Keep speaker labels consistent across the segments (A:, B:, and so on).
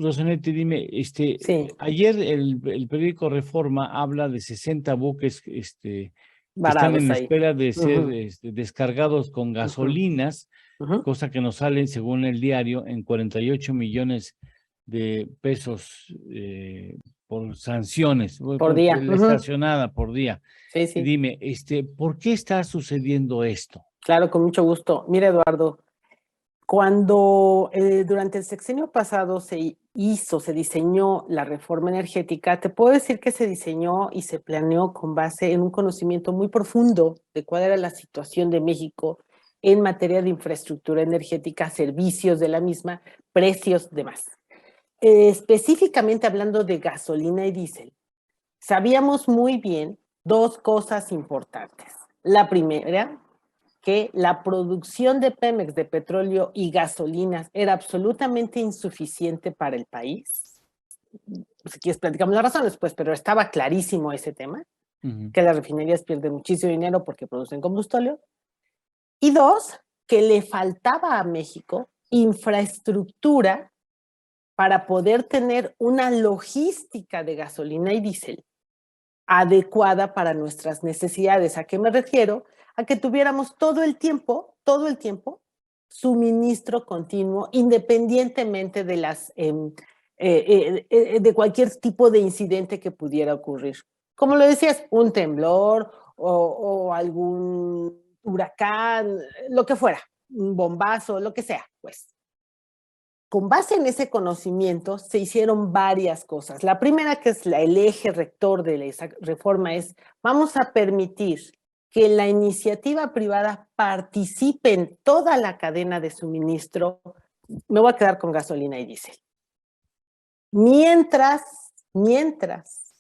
A: Rosanetti, dime,
B: Sí,
A: ayer el periódico Reforma habla de 60 buques, que están
B: varados
A: en
B: ahí.
A: espera de ser,
B: Ujú,
A: descargados con
B: ujú,
A: gasolinas,
B: ujú.
A: cosa que nos salen, según el diario, en 48 millones de pesos, por sanciones,
B: Por día.
A: la
B: Ujú.
A: estacionada por día.
B: Sí, sí,
A: Dime, ¿por qué está sucediendo esto?
B: claro, con mucho gusto. Mira, Eduardo, cuando durante el sexenio pasado se diseñó la reforma energética, te puedo decir que se diseñó y se planeó con base en un conocimiento muy profundo de cuál era la situación de México en materia de infraestructura energética, servicios de la misma, precios, demás. Específicamente hablando de gasolina y diésel, sabíamos muy bien dos cosas importantes. La primera, que la producción de Pemex de petróleo y gasolinas era absolutamente insuficiente para el país. Si quieres, platicamos las razones, pues, pero estaba clarísimo ese tema,
A: Ujú.
B: que las refinerías pierden muchísimo dinero porque producen combustible. Y dos, que le faltaba a México infraestructura para poder tener una logística de gasolina y diésel adecuada para nuestras necesidades. ¿A qué me refiero? A que tuviéramos todo el tiempo, suministro continuo, independientemente de de cualquier tipo de incidente que pudiera ocurrir. Como lo decías, un temblor o algún huracán, lo que fuera, un bombazo, lo que sea, pues. Con base en ese conocimiento se hicieron varias cosas. La primera, que es el eje rector de esa reforma, es vamos a permitir que la iniciativa privada participe en toda la cadena de suministro. Me voy a quedar con gasolina y diésel. Mientras, mientras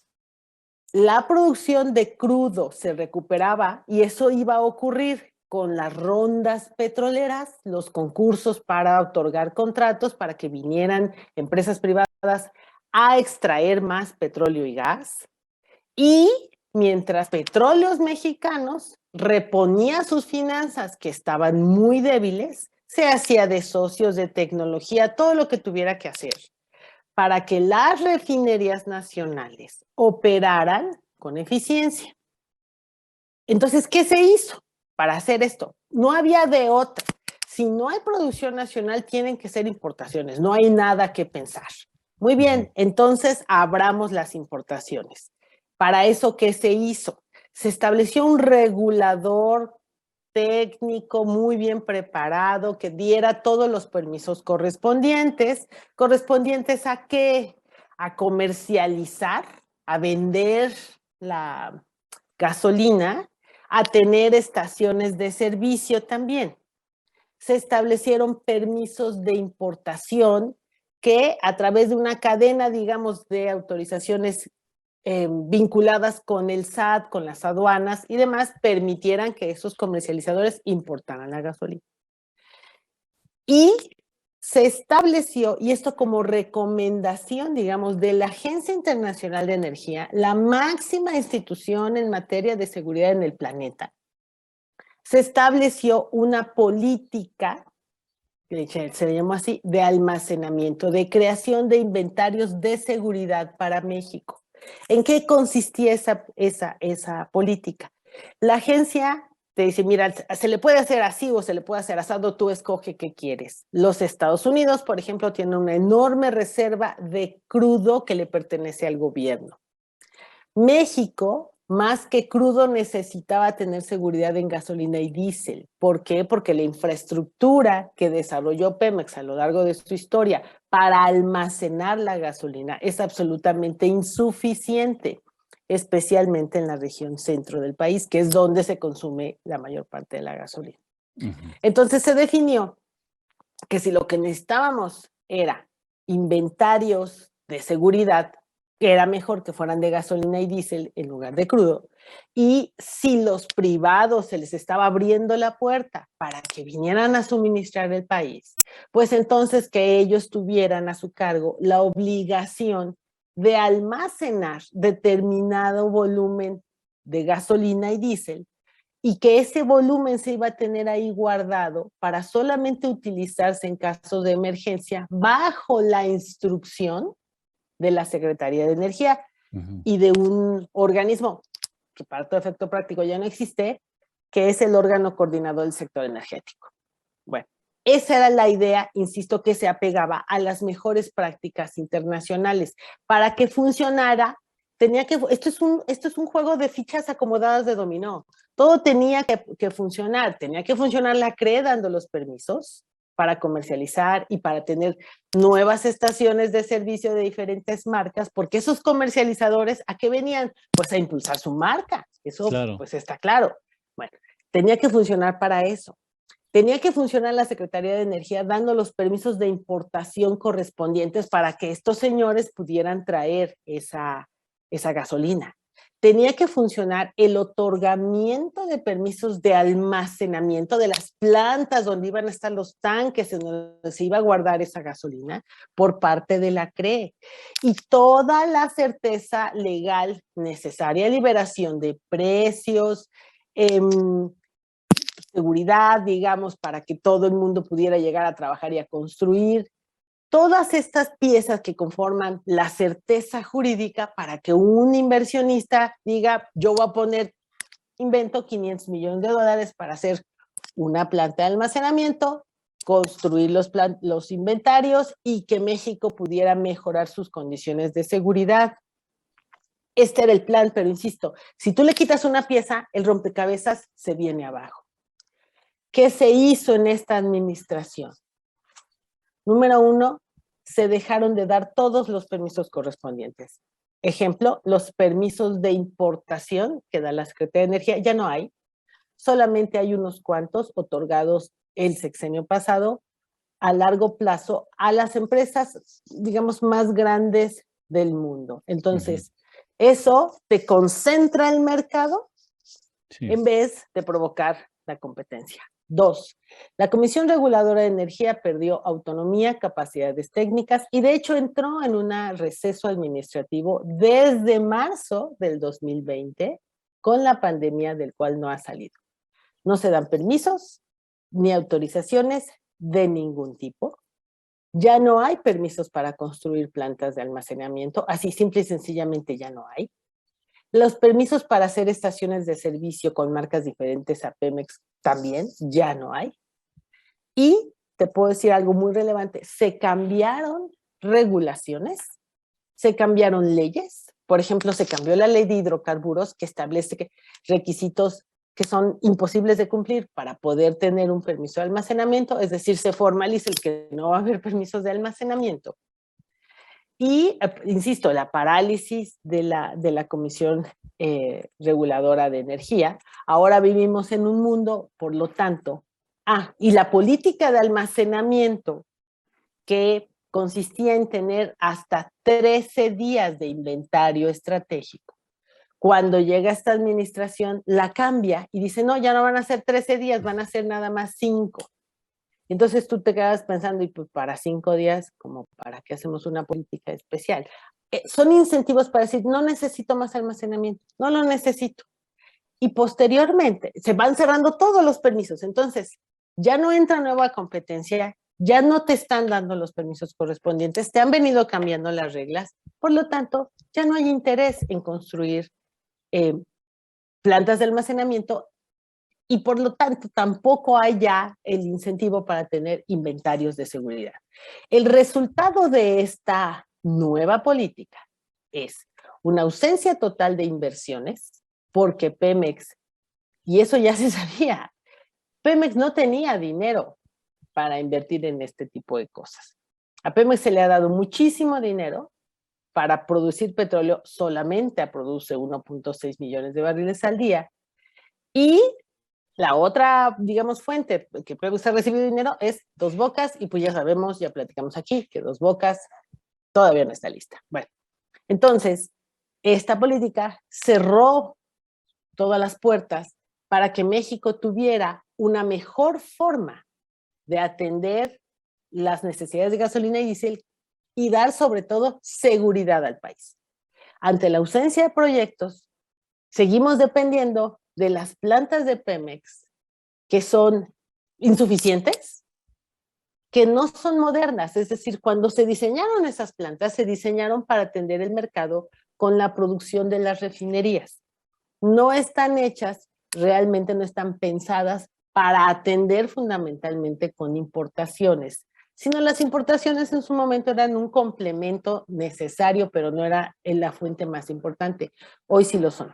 B: la producción de crudo se recuperaba, y eso iba a ocurrir con las rondas petroleras, los concursos para otorgar contratos para que vinieran empresas privadas a extraer más petróleo y gas. Y mientras Petróleos Mexicanos reponía sus finanzas, que estaban muy débiles, se hacía de socios de tecnología, todo lo que tuviera que hacer para que las refinerías nacionales operaran con eficiencia. Entonces, ¿qué se hizo para hacer esto? No había de otra. Si no hay producción nacional, tienen que ser importaciones. No hay nada que pensar. Muy bien, entonces abramos las importaciones. Para eso, ¿qué se hizo? Se estableció un regulador técnico muy bien preparado que diera todos los permisos correspondientes. ¿Correspondientes a qué? A comercializar, a vender la gasolina, a tener estaciones de servicio también. Se establecieron permisos de importación que a través de una cadena, digamos, de autorizaciones vinculadas con el SAT, con las aduanas y demás, permitieran que esos comercializadores importaran la gasolina. Y se estableció, y esto como recomendación, digamos, de la Agencia Internacional de Energía, la máxima institución en materia de seguridad en el planeta, se estableció una política, se le llamó así, de almacenamiento, de creación de inventarios de seguridad para México. ¿En qué consistía esa política? La agencia te dice, mira, se le puede hacer así o se le puede hacer asado, tú escoge qué quieres. Los Estados Unidos, por ejemplo, tienen una enorme reserva de crudo que le pertenece al gobierno. México, más que crudo, necesitaba tener seguridad en gasolina y diésel. ¿Por qué? Porque la infraestructura que desarrolló Pemex a lo largo de su historia para almacenar la gasolina es absolutamente insuficiente, especialmente en la región centro del país, que es donde se consume la mayor parte de la gasolina.
A: Ujú.
B: Entonces se definió que si lo que necesitábamos era inventarios de seguridad, que era mejor que fueran de gasolina y diésel en lugar de crudo, y si los privados se les estaba abriendo la puerta para que vinieran a suministrar el país, pues entonces que ellos tuvieran a su cargo la obligación de almacenar determinado volumen de gasolina y diésel y que ese volumen se iba a tener ahí guardado para solamente utilizarse en casos de emergencia bajo la instrucción de la Secretaría de Energía y de un organismo que para todo efecto práctico ya no existe, que es el órgano coordinador del sector energético. Bueno, esa era la idea, insisto, que se apegaba a las mejores prácticas internacionales. Para que funcionara, esto es un juego de fichas acomodadas de dominó. Todo tenía que funcionar. Tenía que funcionar la CRE dando los permisos para comercializar y para tener nuevas estaciones de servicio de diferentes marcas, porque esos comercializadores, ¿a qué venían? Pues a impulsar su marca. Eso
A: Claro.
B: pues está claro. Bueno, tenía que funcionar para eso. Tenía que funcionar la Secretaría de Energía dando los permisos de importación correspondientes para que estos señores pudieran traer esa gasolina. Tenía que funcionar el otorgamiento de permisos de almacenamiento de las plantas donde iban a estar los tanques en donde se iba a guardar esa gasolina por parte de la CRE. Y toda la certeza legal necesaria, liberación de precios, seguridad, digamos, para que todo el mundo pudiera llegar a trabajar y a construir. Todas estas piezas que conforman la certeza jurídica para que un inversionista diga, yo voy a poner, invento $500 millones para hacer una planta de almacenamiento, construir los inventarios y que México pudiera mejorar sus condiciones de seguridad. Este era el plan, pero insisto, si tú le quitas una pieza, el rompecabezas se viene abajo. ¿Qué se hizo en esta administración? Número 1, se dejaron de dar todos los permisos correspondientes. Ejemplo, los permisos de importación que da la Secretaría de Energía, ya no hay. Solamente hay unos cuantos otorgados el sexenio pasado a largo plazo a las empresas, digamos, más grandes del mundo. Entonces, eso te concentra el mercado en vez de provocar la competencia. 2, la Comisión Reguladora de Energía perdió autonomía, capacidades técnicas y de hecho entró en un receso administrativo desde marzo del 2020 con la pandemia del cual no ha salido. No se dan permisos ni autorizaciones de ningún tipo. Ya no hay permisos para construir plantas de almacenamiento, así simple y sencillamente ya no hay. Los permisos para hacer estaciones de servicio con marcas diferentes a Pemex también ya no hay. Y te puedo decir algo muy relevante, se cambiaron regulaciones, se cambiaron leyes. Por ejemplo, se cambió la ley de hidrocarburos que establece requisitos que son imposibles de cumplir para poder tener un permiso de almacenamiento, es decir, se formaliza el que no va a haber permisos de almacenamiento. Y, insisto, la parálisis de la Comisión Reguladora de Energía. Ahora vivimos en un mundo, por lo tanto, y la política de almacenamiento que consistía en tener hasta 13 días de inventario estratégico. Cuando llega esta administración, la cambia y dice, no, ya no van a ser 13 días, van a ser nada más 5. Entonces tú te quedas pensando, y pues para 5 días, como para qué hacemos una política especial. Son incentivos para decir, no necesito más almacenamiento, no lo necesito. Y posteriormente se van cerrando todos los permisos. Entonces ya no entra nueva competencia, ya no te están dando los permisos correspondientes, te han venido cambiando las reglas, por lo tanto ya no hay interés en construir plantas de almacenamiento y por lo tanto tampoco hay ya el incentivo para tener inventarios de seguridad. El resultado de esta nueva política es una ausencia total de inversiones porque Pemex, y eso ya se sabía, Pemex no tenía dinero para invertir en este tipo de cosas. A Pemex se le ha dado muchísimo dinero para producir petróleo, solamente produce 1.6 millones de barriles al día. Y la otra, digamos, fuente que Pemex ha recibido dinero es Dos Bocas, y pues ya sabemos, ya platicamos aquí, que Dos Bocas todavía no está lista. Bueno, entonces, esta política cerró todas las puertas para que México tuviera una mejor forma de atender las necesidades de gasolina y diésel y dar sobre todo seguridad al país. Ante la ausencia de proyectos, seguimos dependiendo de las plantas de Pemex que son insuficientes, que no son modernas. Es decir, cuando se diseñaron esas plantas, se diseñaron para atender el mercado con la producción de las refinerías. No están hechas, realmente no están pensadas para atender fundamentalmente con importaciones, sino las importaciones en su momento eran un complemento necesario, pero no era la fuente más importante. Hoy sí lo son.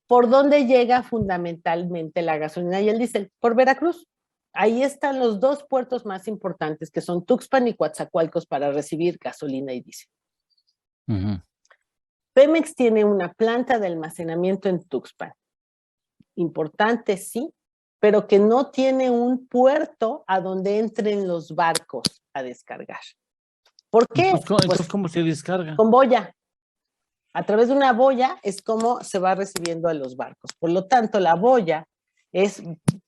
B: ¿Por dónde llega fundamentalmente la gasolina y el diésel? Por Veracruz. Ahí están los dos puertos más importantes, que son Tuxpan y Coatzacoalcos, para recibir gasolina y diésel. Pemex tiene una planta de almacenamiento en Tuxpan. Importante, sí, pero que no tiene un puerto a donde entren los barcos a descargar. ¿Por qué?
A: Entonces, ¿cómo se descarga?
B: Con boya. A través de una boya es como se va recibiendo a los barcos. Por lo tanto, la boya es,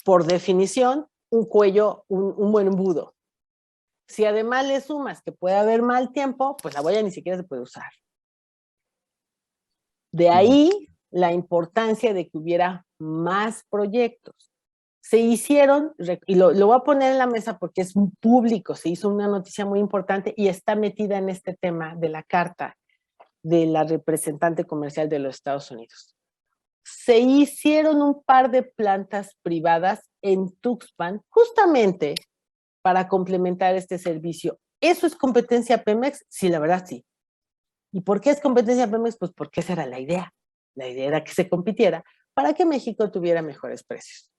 B: por definición, un cuello, un buen embudo. Si además le sumas que puede haber mal tiempo, pues la boya ni siquiera se puede usar. De ahí la importancia de que hubiera más proyectos. Se hicieron, y lo voy a poner en la mesa porque es público, se hizo una noticia muy importante y está metida en este tema de la carta de la representante comercial de los Estados Unidos. Se hicieron un par de plantas privadas en Tuxpan justamente para complementar este servicio. ¿Eso es competencia Pemex? Sí, la verdad sí. ¿Y por qué es competencia Pemex? Pues porque esa era la idea. La idea era que se compitiera para que México tuviera mejores precios.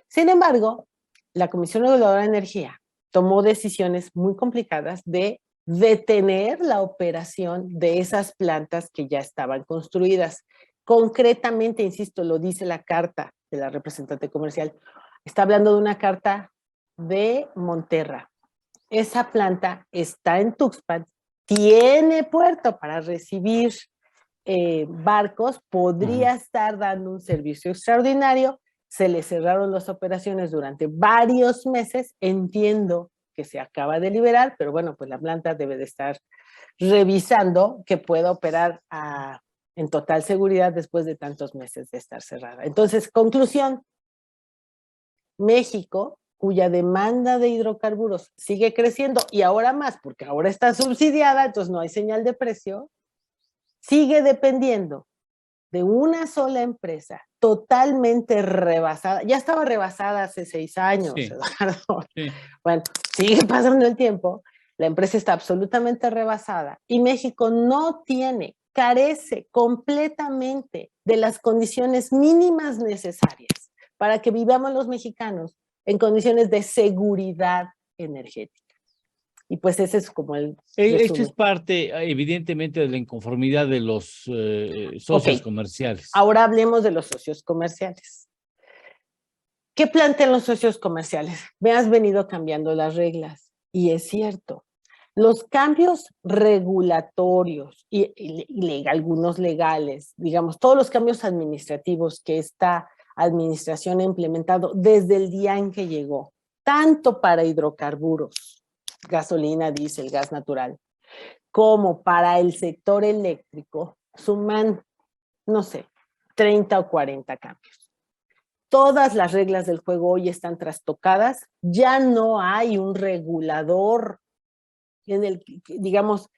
B: Sin embargo, la Comisión Reguladora de Energía tomó decisiones muy complicadas de detener la operación de esas plantas que ya estaban construidas. Concretamente, insisto, lo dice la carta de la representante comercial, está hablando de una carta de Monterra. Esa planta está en Tuxpan, tiene puerto para recibir barcos, podría estar dando un servicio extraordinario, se le cerraron las operaciones durante varios meses, entiendo que se acaba de liberar, pero bueno, pues la planta debe de estar revisando que pueda operar en total seguridad después de tantos meses de estar cerrada. Entonces, conclusión, México, cuya demanda de hidrocarburos sigue creciendo y ahora más, porque ahora está subsidiada, entonces no hay señal de precio, sigue dependiendo de una sola empresa totalmente rebasada. Ya estaba rebasada hace 6 años, sí, Eduardo. Sí. Bueno, sigue pasando el tiempo, la empresa está absolutamente rebasada y México no tiene, carece completamente de las condiciones mínimas necesarias para que vivamos los mexicanos en condiciones de seguridad energética. Y pues ese es como el resumen.
A: Esto es parte, evidentemente, de la inconformidad de los socios comerciales.
B: Ahora hablemos de los socios comerciales. ¿Qué plantean los socios comerciales? Me has venido cambiando las reglas. Y es cierto. Los cambios regulatorios y algunos legales, digamos, todos los cambios administrativos que esta administración ha implementado desde el día en que llegó, tanto para hidrocarburos, gasolina, diésel, gas natural, como para el sector eléctrico, suman, no sé, 30 o 40 cambios. Todas las reglas del juego hoy están trastocadas, ya no hay un regulador en el, digamos,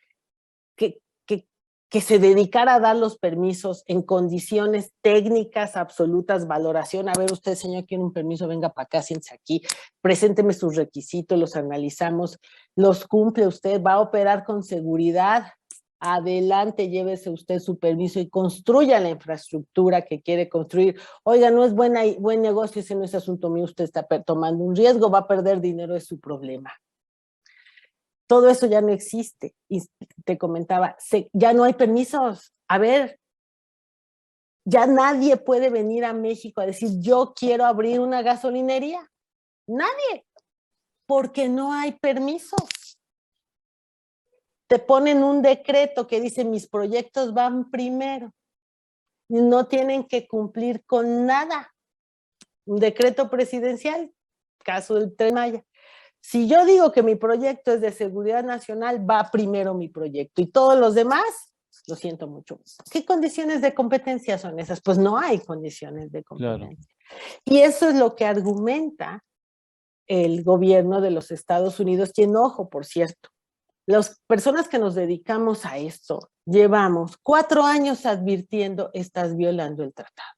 B: que se dedicara a dar los permisos en condiciones técnicas absolutas, valoración. A ver, usted, señor, quiere un permiso, venga para acá, siéntese aquí, presénteme sus requisitos, los analizamos, los cumple usted, va a operar con seguridad, adelante, llévese usted su permiso y construya la infraestructura que quiere construir. Oiga, no es buen negocio, ese no es asunto mío, usted está tomando un riesgo, va a perder dinero, es su problema. Todo eso ya no existe. Y te comentaba, ya no hay permisos. A ver, ya nadie puede venir a México a decir, yo quiero abrir una gasolinería. Nadie, porque no hay permisos. Te ponen un decreto que dice, mis proyectos van primero. Y no tienen que cumplir con nada. Un decreto presidencial, caso del Tren Maya. Si yo digo que mi proyecto es de seguridad nacional, va primero mi proyecto y todos los demás Lo siento mucho. ¿Qué condiciones de competencia son esas? Pues no hay condiciones de
A: Claro.
B: competencia. Y eso es lo que argumenta el gobierno de los Estados Unidos. Y enojo, por cierto. Las personas que nos dedicamos a esto llevamos 4 años advirtiendo: estás violando el tratado.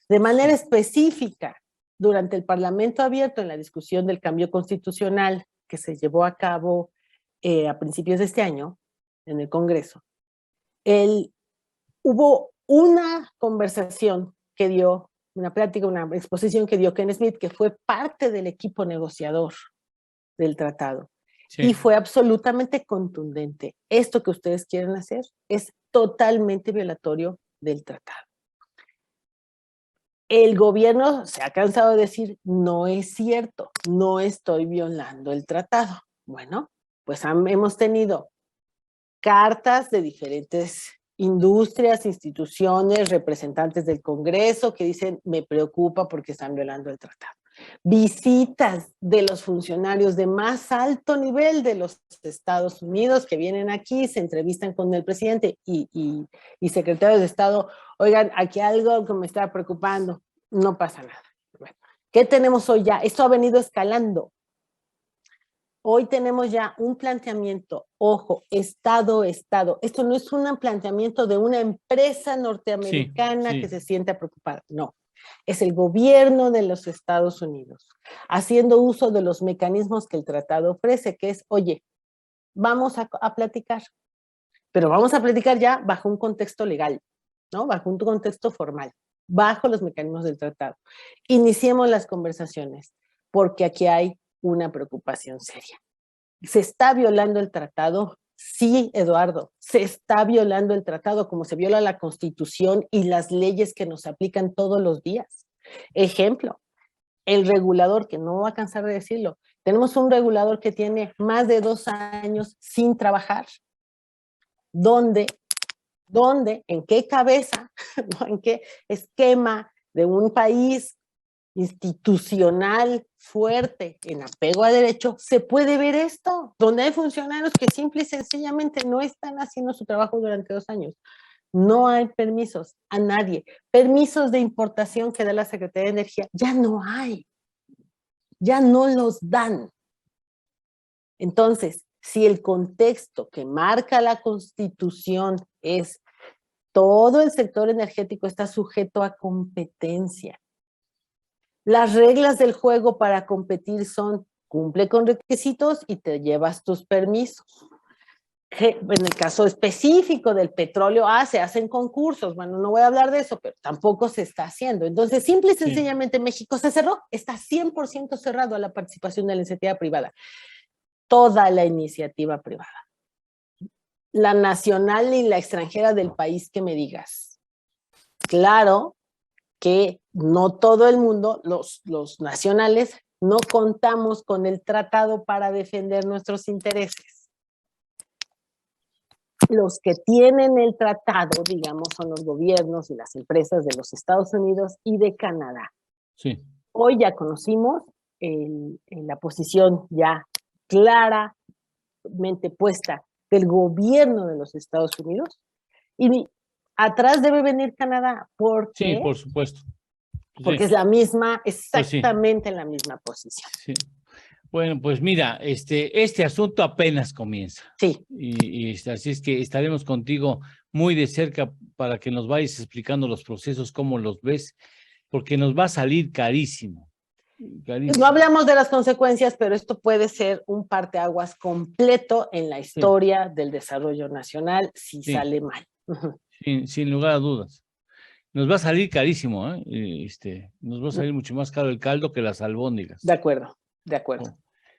B: De manera específica, durante el Parlamento abierto, en la discusión del cambio constitucional que se llevó a cabo a principios de este año en el Congreso, hubo una conversación que dio, una plática, una exposición que dio Ken Smith, que fue parte del equipo negociador del tratado. Sí. Y fue absolutamente contundente. Esto que ustedes quieren hacer es totalmente violatorio del tratado. El gobierno se ha cansado de decir: no es cierto, no estoy violando el tratado. Bueno, pues hemos tenido cartas de diferentes industrias, instituciones, representantes del Congreso que dicen: me preocupa porque están violando el tratado. Visitas de los funcionarios de más alto nivel de los Estados Unidos que vienen aquí, se entrevistan con el presidente y secretarios de Estado: oigan, aquí algo que me está preocupando. No pasa nada. Bueno, ¿qué tenemos hoy ya? Esto ha venido escalando. Hoy tenemos ya un planteamiento, ojo, Estado. Esto no es un planteamiento de una empresa norteamericana que se sienta preocupada, no. Es el gobierno de los Estados Unidos, haciendo uso de los mecanismos que el tratado ofrece, que es: oye, vamos a platicar, pero vamos a platicar ya bajo un contexto legal, ¿no? Bajo un contexto formal, bajo los mecanismos del tratado. Iniciemos las conversaciones, porque aquí hay una preocupación seria. ¿Se está violando el tratado? Sí, Eduardo, se está violando el tratado como se viola la Constitución y las leyes que nos aplican todos los días. Ejemplo, el regulador, que no va a cansar de decirlo, tenemos un regulador que tiene más de 2 años sin trabajar. ¿Dónde? ¿En qué cabeza? ¿No? ¿En qué esquema de un país institucional fuerte, en apego a derecho, se puede ver esto? Donde hay funcionarios que simple y sencillamente no están haciendo su trabajo durante 2 años. No hay permisos a nadie. Permisos de importación que da la Secretaría de Energía, ya no hay. Ya no los dan. Entonces, si el contexto que marca la Constitución es: todo el sector energético está sujeto a competencia. Las reglas del juego para competir son: cumple con requisitos y te llevas tus permisos. En el caso específico del petróleo, se hacen concursos. Bueno, no voy a hablar de eso, pero tampoco se está haciendo. Entonces, simple y sencillamente, México se cerró. Está 100% cerrado a la participación de la iniciativa privada. Toda la iniciativa privada. La nacional y la extranjera del país que me digas. Claro que no todo el mundo, los nacionales, no contamos con el tratado para defender nuestros intereses. Los que tienen el tratado, digamos, son los gobiernos y las empresas de los Estados Unidos y de Canadá.
A: Sí.
B: Hoy ya conocimos la posición ya claramente puesta del gobierno de los Estados Unidos, y atrás debe venir Canadá. ¿Por qué?
A: Sí, por supuesto.
B: Porque es la misma, exactamente la misma posición.
A: Sí. Bueno, pues mira, este asunto apenas comienza.
B: Sí.
A: Y así es que estaremos contigo muy de cerca para que nos vayas explicando los procesos, cómo los ves, porque nos va a salir carísimo.
B: No hablamos de las consecuencias, pero esto puede ser un parteaguas completo en la historia del desarrollo nacional si sale mal.
A: Sin lugar a dudas. Nos va a salir carísimo, nos va a salir mucho más caro el caldo que las albóndigas.
B: De acuerdo.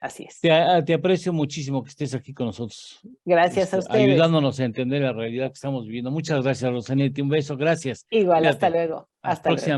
B: Así es.
A: Te aprecio muchísimo que estés aquí con nosotros.
B: Gracias a ustedes.
A: Ayudándonos a entender la realidad que estamos viviendo. Muchas gracias, Rosanete. Un beso, gracias.
B: Igual, hasta luego.
A: Próximamente.